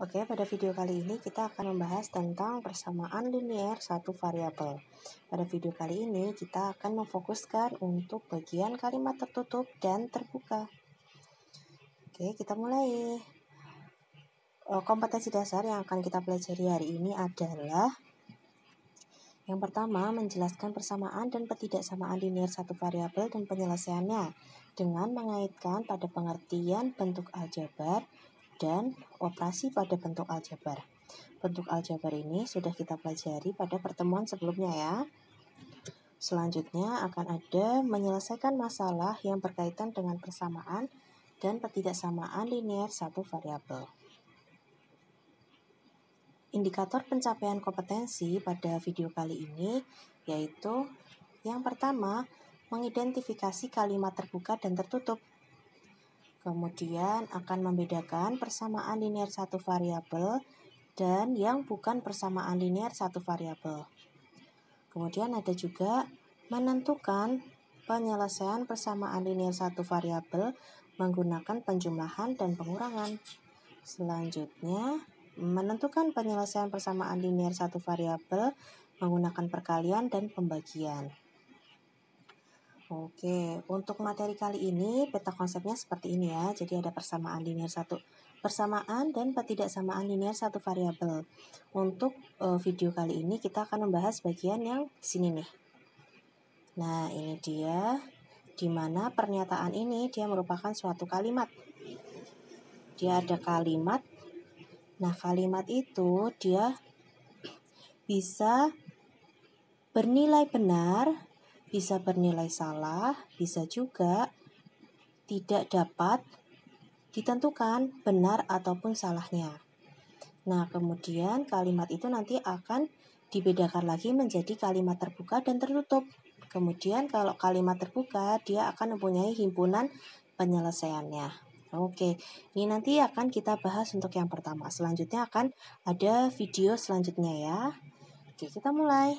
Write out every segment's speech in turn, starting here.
Oke, pada video kali ini kita akan membahas tentang persamaan linier satu variabel. Pada video kali ini kita akan memfokuskan untuk bagian kalimat tertutup dan terbuka. Oke, kita mulai. Kompetensi dasar yang akan kita pelajari hari ini adalah yang pertama, menjelaskan persamaan dan ketidaksamaan linier satu variabel dan penyelesaiannya dengan mengaitkan pada pengertian bentuk aljabar dan operasi pada bentuk aljabar. Bentuk aljabar ini sudah kita pelajari pada pertemuan sebelumnya ya. Selanjutnya akan ada menyelesaikan masalah yang berkaitan dengan persamaan dan ketidaksamaan linier satu variabel. Indikator pencapaian kompetensi pada video kali ini yaitu yang pertama, mengidentifikasi kalimat terbuka dan tertutup. Kemudian akan membedakan persamaan linier satu variabel dan yang bukan persamaan linier satu variabel. Kemudian ada juga menentukan penyelesaian persamaan linier satu variabel menggunakan penjumlahan dan pengurangan. Selanjutnya, menentukan penyelesaian persamaan linier satu variabel menggunakan perkalian dan pembagian. Oke, untuk materi kali ini peta konsepnya seperti ini ya. Jadi ada persamaan dan ketidaksamaan linier satu variabel. Untuk video kali ini kita akan membahas bagian yang sini nih. Nah, ini dia, di mana pernyataan ini dia merupakan suatu kalimat. Dia ada kalimat. Nah, kalimat itu dia bisa bernilai benar, bisa bernilai salah, bisa juga tidak dapat ditentukan benar ataupun salahnya. Nah, kemudian kalimat itu nanti akan dibedakan lagi menjadi kalimat terbuka dan tertutup. Kemudian kalau kalimat terbuka, dia akan mempunyai himpunan penyelesaiannya. Oke, ini nanti akan kita bahas untuk yang pertama. Selanjutnya akan ada video selanjutnya ya. Oke, kita mulai.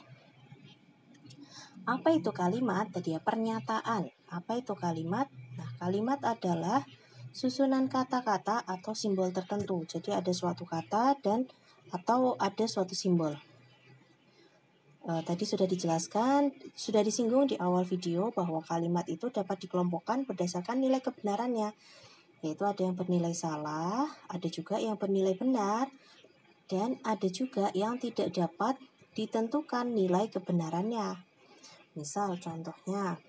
Apa itu kalimat? Tadi ya, pernyataan. Apa itu kalimat? Nah, kalimat adalah susunan kata-kata atau simbol tertentu. Jadi ada suatu kata atau ada suatu simbol. Tadi sudah dijelaskan, sudah disinggung di awal video bahwa kalimat itu dapat dikelompokkan berdasarkan nilai kebenarannya. Yaitu ada yang bernilai salah, ada juga yang bernilai benar, dan ada juga yang tidak dapat ditentukan nilai kebenarannya. Misal contohnya,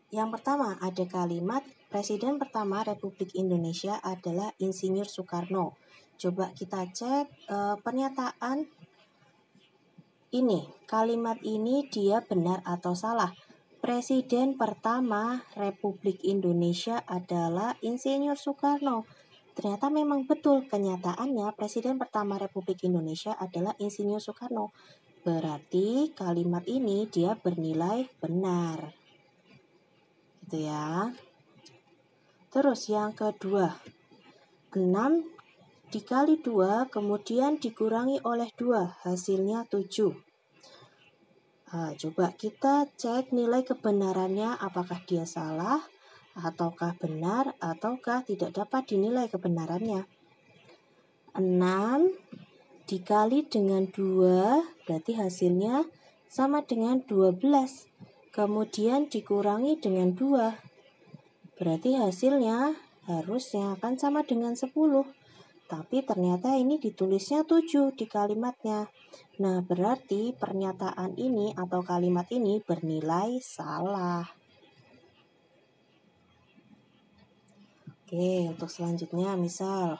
yang pertama ada kalimat Presiden pertama Republik Indonesia adalah Insinyur Soekarno. Coba kita cek pernyataan ini, kalimat ini dia benar atau salah. Presiden pertama Republik Indonesia adalah Insinyur Soekarno. Ternyata memang betul, kenyataannya Presiden pertama Republik Indonesia adalah Insinyur Soekarno. Berarti kalimat ini dia bernilai benar. Gitu ya. Terus yang kedua, 6 dikali 2 kemudian dikurangi oleh 2, hasilnya 7. Coba kita cek nilai kebenarannya, apakah dia salah, ataukah benar, ataukah tidak dapat dinilai kebenarannya. 6 dikali dengan 2 berarti hasilnya sama dengan 12. Kemudian dikurangi dengan 2. Berarti hasilnya harusnya akan sama dengan 10. Tapi ternyata ini ditulisnya 7 di kalimatnya. Nah, berarti pernyataan ini atau kalimat ini bernilai salah. Oke, untuk selanjutnya misal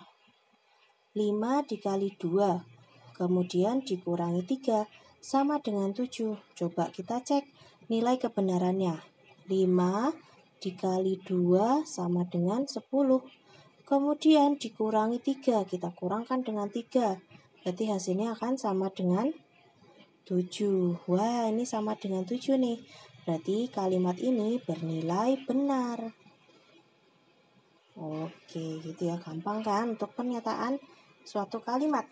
5 dikali 2 kemudian dikurangi 3 sama dengan 7. Coba kita cek nilai kebenarannya. 5 dikali 2 sama dengan 10. Kemudian dikurangi 3, kita kurangkan dengan 3. Berarti hasilnya akan sama dengan 7. Wah, ini sama dengan 7 nih. Berarti kalimat ini bernilai benar. Oke, gitu ya, gampang kan untuk pernyataan suatu kalimat.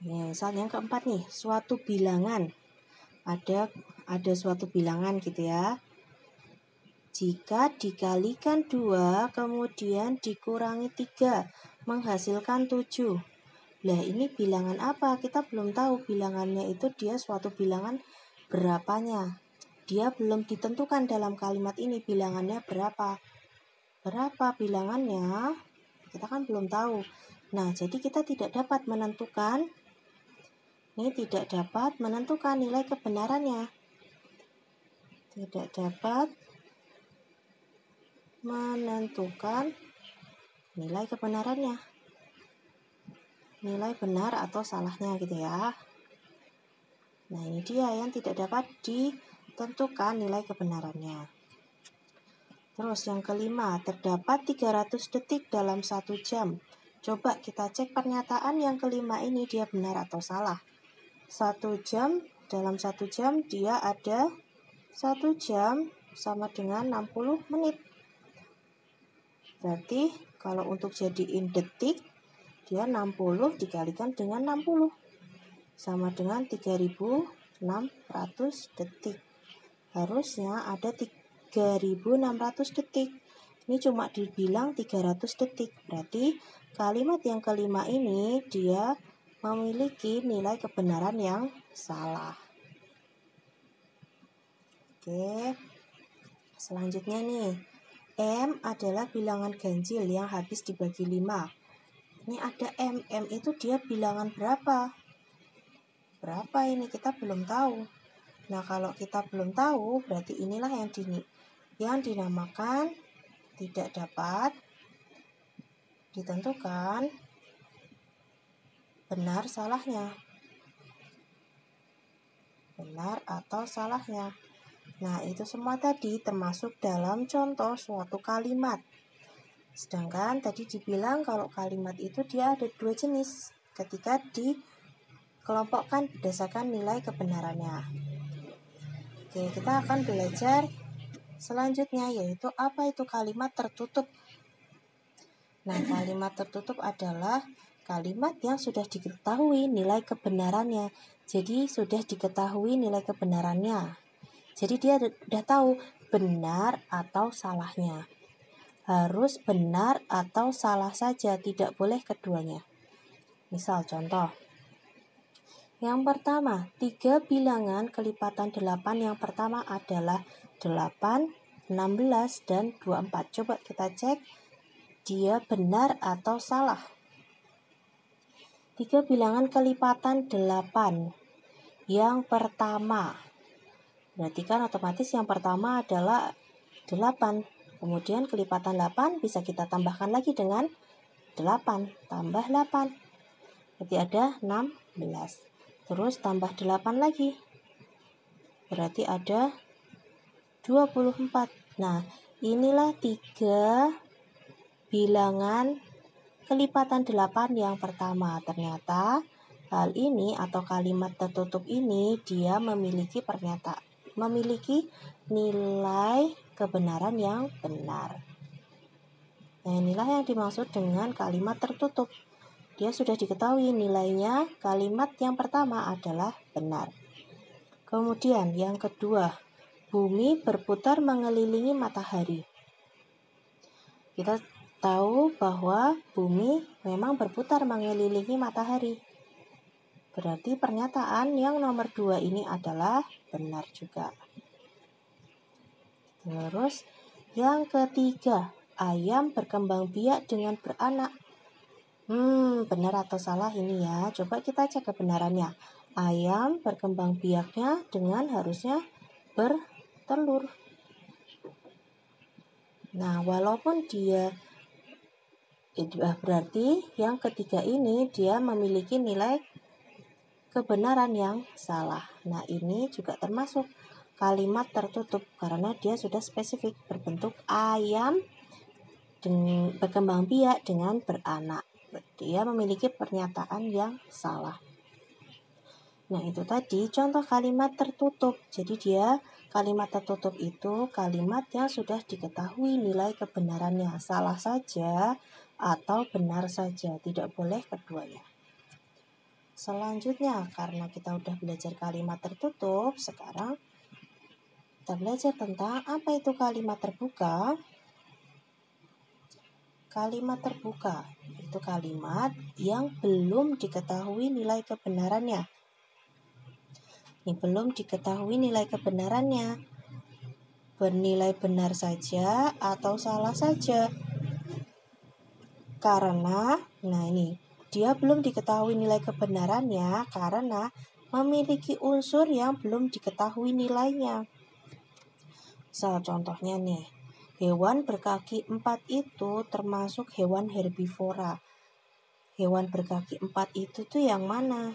Misal yang keempat nih, suatu bilangan. Ada suatu bilangan gitu ya. Jika dikalikan 2, kemudian dikurangi 3, menghasilkan 7. Nah, ini bilangan apa? Kita belum tahu bilangannya itu dia suatu bilangan berapanya. Dia belum ditentukan dalam kalimat ini bilangannya berapa. Berapa bilangannya? Kita kan belum tahu. Nah, jadi kita tidak dapat menentukan. Ini tidak dapat menentukan nilai kebenarannya. Tidak dapat menentukan nilai kebenarannya. Nilai benar atau salahnya gitu ya. Nah, ini dia yang tidak dapat ditentukan nilai kebenarannya. Terus yang kelima, terdapat 300 detik dalam 1 jam. Coba kita cek pernyataan yang kelima ini dia benar atau salah. 1 jam, dalam 1 jam dia ada 1 jam sama dengan 60 menit. Berarti kalau untuk jadiin detik, dia 60 dikalikan dengan 60. Sama dengan 3.600 detik. Harusnya ada 3.600 detik. Ini cuma dibilang 300 detik. Berarti kalimat yang kelima ini dia memiliki nilai kebenaran yang salah. Oke. Selanjutnya nih. M adalah bilangan ganjil yang habis dibagi 5. Ini ada M. M itu dia bilangan berapa? Berapa ini kita belum tahu. Nah, kalau kita belum tahu, berarti inilah yang dinamakan tidak dapat ditentukan benar salahnya. Benar atau salahnya. Nah, itu semua tadi termasuk dalam contoh suatu kalimat. Sedangkan tadi dibilang kalau kalimat itu dia ada 2 jenis ketika dikelompokkan berdasarkan nilai kebenarannya. Oke, kita akan belajar selanjutnya yaitu apa itu kalimat tertutup. Nah, kalimat tertutup adalah kalimat yang sudah diketahui nilai kebenarannya. Jadi sudah diketahui nilai kebenarannya. Jadi dia sudah tahu benar atau salahnya. Harus benar atau salah saja, tidak boleh keduanya. Misal contoh. Yang pertama, 3 bilangan kelipatan 8 yang pertama adalah 8, 16, dan 24. Coba kita cek dia benar atau salah. 3 bilangan kelipatan 8 yang pertama. Berarti kan otomatis yang pertama adalah 8. Kemudian kelipatan 8 bisa kita tambahkan lagi dengan 8. Tambah 8. Berarti ada 16. Terus tambah 8 lagi. Berarti ada 24. Nah, inilah 3 bilangan kelipatan 8 yang pertama. Ternyata hal ini atau kalimat tertutup ini dia memiliki nilai kebenaran yang benar. Nah, inilah yang dimaksud dengan kalimat tertutup. Dia sudah diketahui nilainya, kalimat yang pertama adalah benar. Kemudian yang kedua, bumi berputar mengelilingi matahari. Kita tahu bahwa bumi memang berputar mengelilingi matahari. Berarti pernyataan yang nomor 2 ini adalah benar juga. Terus yang ketiga, ayam berkembang biak dengan beranak. Benar atau salah ini ya? Coba kita cek kebenarannya. Ayam berkembang biaknya dengan harusnya bertelur. Nah, walaupun dia berarti yang ketiga ini dia memiliki nilai kebenaran yang salah. Nah, ini juga termasuk kalimat tertutup karena dia sudah spesifik berbentuk ayam berkembang biak dengan beranak. Dia memiliki pernyataan yang salah. Nah, itu tadi contoh kalimat tertutup. Jadi dia kalimat tertutup itu kalimat yang sudah diketahui nilai kebenarannya, salah saja atau benar saja, tidak boleh keduanya. Selanjutnya, karena kita udah belajar kalimat tertutup, sekarang Kita belajar tentang apa itu kalimat terbuka. Kalimat terbuka itu kalimat yang belum diketahui nilai kebenarannya. Ini belum diketahui nilai kebenarannya. Bernilai benar saja atau salah saja. Karena, dia belum diketahui nilai kebenarannya karena memiliki unsur yang belum diketahui nilainya. Contohnya nih, hewan berkaki 4 itu termasuk hewan herbivora. Hewan berkaki 4 itu tuh yang mana?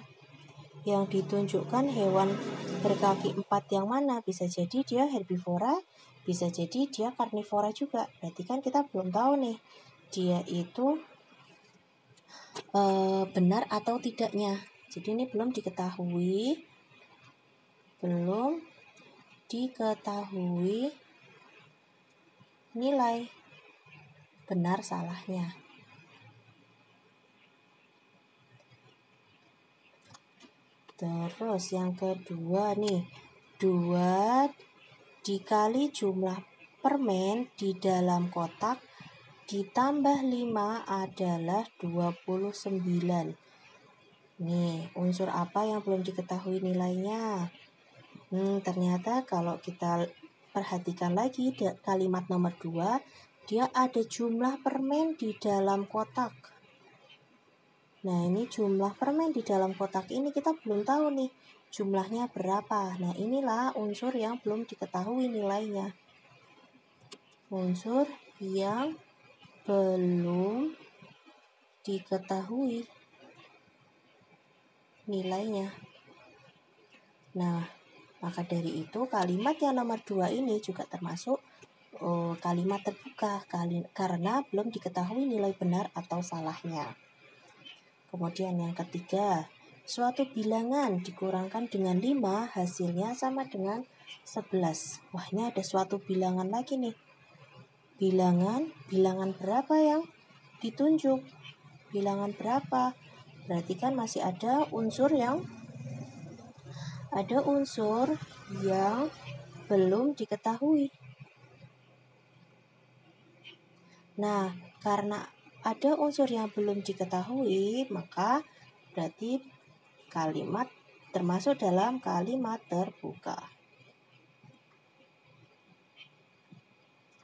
Yang ditunjukkan hewan berkaki 4 yang mana? Bisa jadi dia herbivora, bisa jadi dia karnivora juga. Berarti kan kita belum tahu nih, dia itu benar atau tidaknya. Jadi ini belum diketahui nilai benar salahnya. Terus yang kedua nih, 2 dikali jumlah permen di dalam kotak ditambah 5 adalah 29. Nih, unsur apa yang belum diketahui nilainya? Ternyata kalau kita perhatikan lagi kalimat nomor 2, dia ada jumlah permen di dalam kotak. Nah, ini jumlah permen di dalam kotak ini kita belum tahu nih jumlahnya berapa. Nah, inilah unsur yang belum diketahui nilainya. Unsur yang belum diketahui nilainya. Nah, maka dari itu kalimat yang nomor 2 ini juga termasuk kalimat terbuka karena belum diketahui nilai benar atau salahnya. Kemudian yang ketiga, suatu bilangan dikurangkan dengan 5 hasilnya sama dengan 11. Wah, ini ada suatu bilangan lagi nih. Bilangan berapa yang ditunjuk? Bilangan berapa? Berarti kan masih ada unsur yang belum diketahui. Nah, karena ada unsur yang belum diketahui, maka berarti kalimat termasuk dalam kalimat terbuka.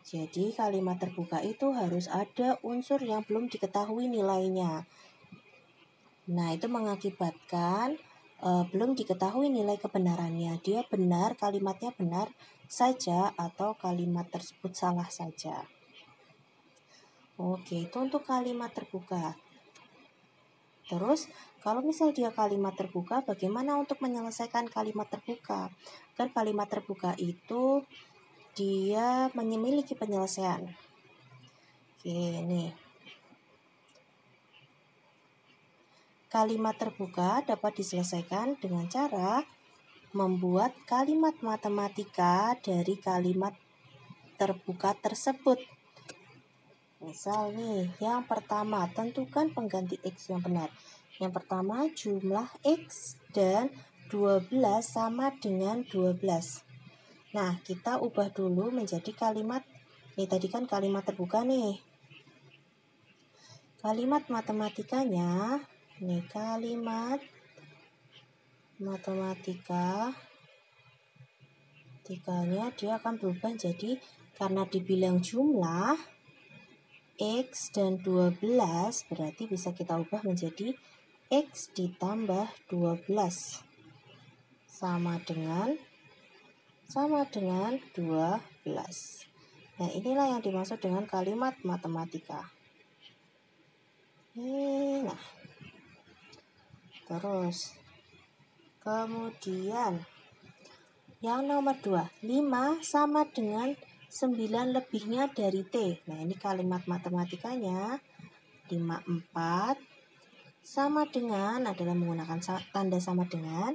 Jadi kalimat terbuka itu harus ada unsur yang belum diketahui nilainya. Nah, itu mengakibatkan belum diketahui nilai kebenarannya. Dia benar, kalimatnya benar saja atau kalimat tersebut salah saja. Oke, itu untuk kalimat terbuka. Terus, kalau misal dia kalimat terbuka, bagaimana untuk menyelesaikan kalimat terbuka? Kan kalimat terbuka itu dia memiliki penyelesaian. Oke, nih. Kalimat terbuka dapat diselesaikan dengan cara membuat kalimat matematika dari kalimat terbuka tersebut. Misal nih, yang pertama, tentukan pengganti X yang benar. Yang pertama, jumlah X dan 12 sama dengan 12. Nah, kita ubah dulu menjadi kalimat, tadi kan kalimat terbuka nih. Kalimat matematikanya, kalimat matematikanya dia akan berubah jadi, karena dibilang jumlah X dan 12, berarti bisa kita ubah menjadi X ditambah 12 sama dengan 12. Nah, inilah yang dimaksud dengan kalimat matematika. Nah, terus kemudian yang nomor 2, 5 sama dengan 9 lebihnya dari T. Nah, ini kalimat matematikanya 54 sama dengan, adalah menggunakan tanda sama dengan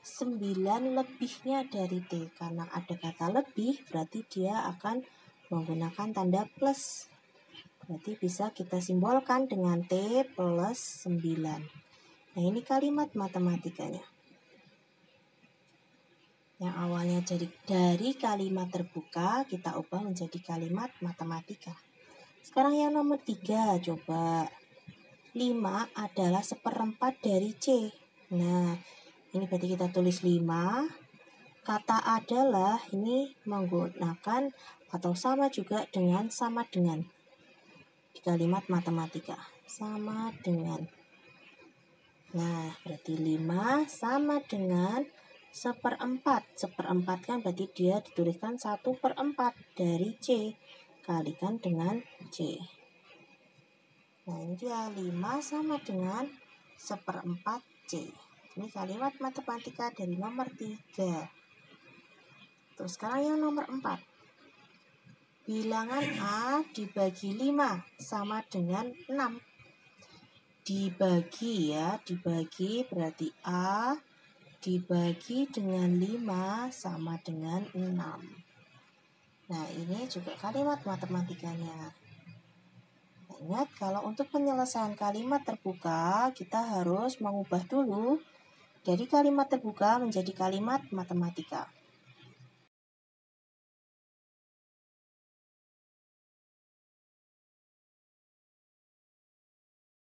9 lebihnya dari T. Karena ada kata lebih, berarti dia akan menggunakan tanda plus. Berarti bisa kita simbolkan dengan T plus 9. Nah, ini kalimat matematikanya. Yang awalnya jadi dari kalimat terbuka, kita ubah menjadi kalimat matematika. Sekarang yang nomor 3, coba. 5 adalah 1/4 dari C. Nah, ini berarti kita tulis 5. Kata adalah ini menggunakan atau sama juga dengan sama dengan di kalimat matematika. Sama dengan. Nah, berarti 5 sama dengan 1/4. 1/4 kan berarti dia dituliskan 1/4 dari C. Kalikan dengan C. Nah, ini dia 5 sama dengan 1/4 C. Ini kalimat matematika dari nomor 3. Terus sekarang yang nomor 4. Bilangan A dibagi 5 sama dengan 6. Dibagi ya, dibagi berarti A dibagi dengan 5 sama dengan 6. Nah, ini juga kalimat matematikanya. Nah, ingat, kalau untuk penyelesaian kalimat terbuka, kita harus mengubah dulu dari kalimat terbuka menjadi kalimat matematika.